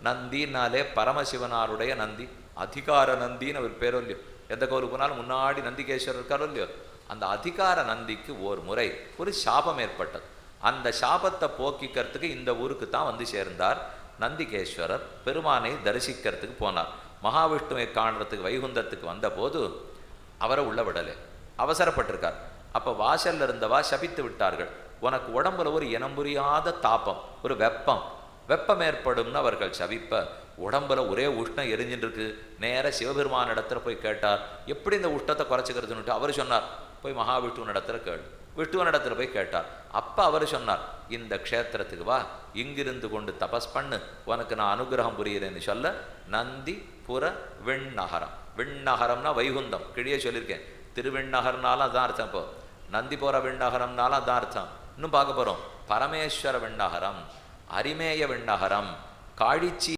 நந்தினாலே பரமசிவனாருடைய நந்தி, அதிகார நந்தின்னு அவர் பேரோ இல்லையோ. எந்த கோவிலுக்கு போனாலும் முன்னாடி நந்திகேஸ்வரர் இருக்காரோ இல்லையோ. அந்த அதிகார நந்திக்கு ஒரு முறை ஒரு சாபம் ஏற்பட்டது. அந்த சாபத்தை போக்கிக்கிறதுக்கு இந்த ஊருக்கு தான் வந்து சேர்ந்தார் நந்திகேஸ்வரர். பெருமானை தரிசிக்கிறதுக்கு போனார். மகாவிஷ்ணுவை காண்றதுக்கு வைகுந்தத்துக்கு வந்த போது அவரை உள்ள விடலை, அவசரப்பட்டிருக்கார். அப்போ வாசல்ல இருந்தவா சபித்து விட்டார்கள், உனக்கு உடம்புல ஒரு இனம் புரியாத தாபம், ஒரு வெப்பம் ஏற்படும்னு அவர்கள் சபிப்ப உடம்புல ஒரே உஷ்ணம் எரிஞ்சுட்டு இருக்கு. நேர சிவபெருமான இடத்துல போய் கேட்டார், எப்படி இந்த உஷ்ணத்தை குறைச்சிக்கிறதுன்னுட்டு. அவர் சொன்னார், போய் மகாவிஷ்ணுவின் இடத்துல கேளு. விஷ்ணுவன் இடத்துல போய் கேட்டார். அப்போ அவர் சொன்னார், இந்த க்ஷேத்திரத்துக்கு வா, இங்கிருந்து கொண்டு தபஸ் பண்ணு, உனக்கு நான் அனுகிரகம் புரியுறேன்னு சொல்ல நந்தி புற விண்ணகரம். விண்ணகரம்னா வைகுந்தம், கிழியே சொல்லியிருக்கேன். திருவிண்ணகர்னாலும் அதான் அர்த்தம். இப்போ நந்திபுர விண்ணகரம்னாலும் அதான் அர்த்தம். இன்னும் பார்க்க போகிறோம். பரமேஸ்வர விண்ணகரம், அரிமேய விண்ணகரம், காழிச்சி